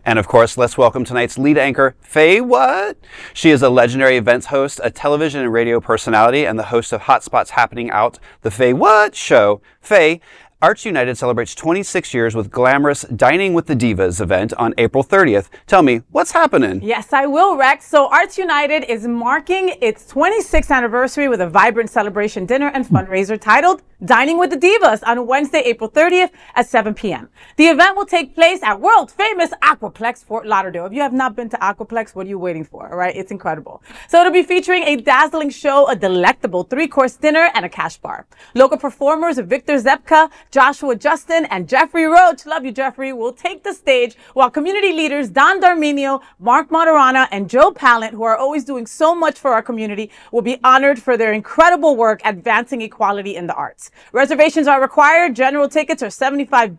And of course, let's welcome tonight's lead anchor, Faye What? She is a legendary events host, a television and radio personality, and the host of Hotspots Happening Out, the Faye What Show. Faye, ArtsUnited celebrates 26 years with Glamorous Dining with the Divas event on April 30th. Tell me, what's happening? Yes, I will, Rex. So ArtsUnited is marking its 26th anniversary with a vibrant celebration dinner and fundraiser titled Dining with the Divas on Wednesday, April 30th at 7 p.m. The event will take place at world-famous Aquaplex Fort Lauderdale. If you have not been to Aquaplex, what are you waiting for? All right, it's incredible. So it'll be featuring a dazzling show, a delectable 3-course dinner, and a cash bar. Local performers Victor Zepka, Joshua Justin, and Jeffrey Roach, love you Jeffrey, will take the stage, while community leaders Don Darminio, Marc Martorana, and Joe Pallant, who are always doing so much for our community, will be honored for their incredible work advancing equality in the arts. Reservations are required. General tickets are $75,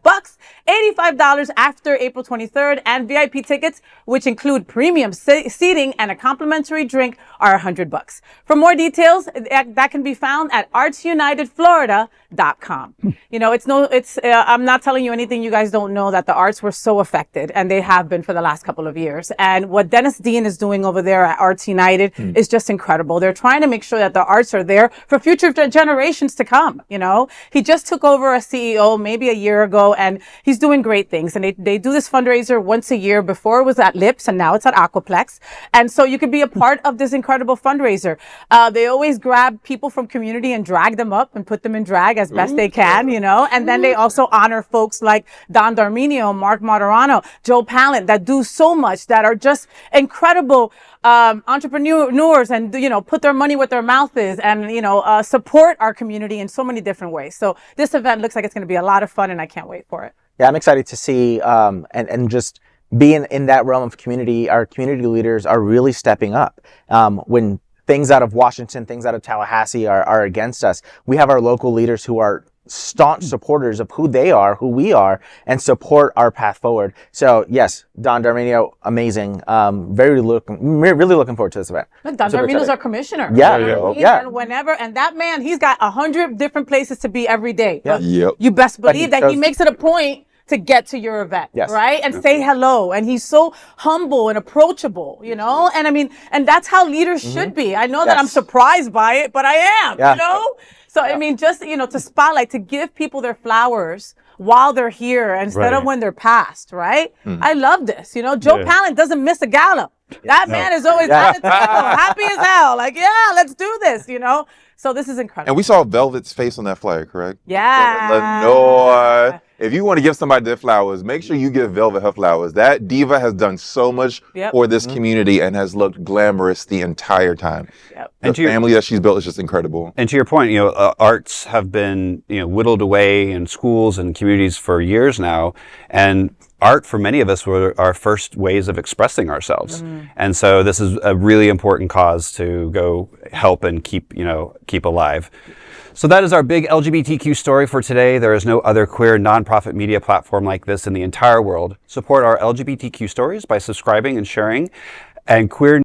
$85 after April 23rd, and VIP tickets, which include premium seating and a complimentary drink, are $100. For more details, that can be found at ArtsUnitedFlorida.com. You know, I'm not telling you anything you guys don't know, that the arts were so affected, and they have been for the last couple of years. And what Dennis Dean is doing over there at Arts United is just incredible. They're trying to make sure that the arts are there for future generations to come. You know, he just took over as CEO maybe a year ago, and he's doing great things. And they do this fundraiser once a year. Before it was at Lips, and now it's at Aquaplex. And so you can be a part of this incredible fundraiser. They always grab people from community and drag them up and put them in drag as best they can, you know. And then they also honor folks like Don Darminio, Marc Martorana, Joe Pallant, that do so much, that are just incredible entrepreneurs, and, you know, put their money where their mouth is, and, you know, support our community in so many different ways. So this event looks like it's going to be a lot of fun, and I can't wait for it. Yeah, I'm excited to see and just being in that realm of community. Our community leaders are really stepping up. When things out of Washington, things out of Tallahassee are against us, we have our local leaders who are staunch supporters of who they are, who we are, and support our path forward. So yes, Don Darminio, amazing. Really looking forward to this event. Look, Don Darminio's our commissioner. Yeah, yeah. And whenever, and that man, he's got 100 different places to be every day. Yeah. Yep. You best believe that he makes it a point to get to your event, right? And say hello. And he's so humble and approachable, you know? And I mean, and that's how leaders should be. I know that I'm surprised by it, but I am, you know? So, I mean, just, you know, to spotlight, to give people their flowers while they're here instead of when they're past, right? I love this. You know, Joe Pallant doesn't miss a gala. That man is always at the table, happy as hell. Like, yeah, let's do this, you know? So this is incredible. And we saw Velvet's face on that flyer, correct? Yeah. Lenore. If you want to give somebody their flowers, make sure you give Velvet her flowers. That diva has done so much for this community and has looked glamorous the entire time. The family that she's built is just incredible. And to your point, you know, arts have been, you know, whittled away in schools and communities for years now, and art for many of us were our first ways of expressing ourselves. And so this is a really important cause to go help and keep alive. So that is our big LGBTQ story for today. There is no other queer nonprofit media platform like this in the entire world. Support our LGBTQ stories by subscribing and sharing. And queer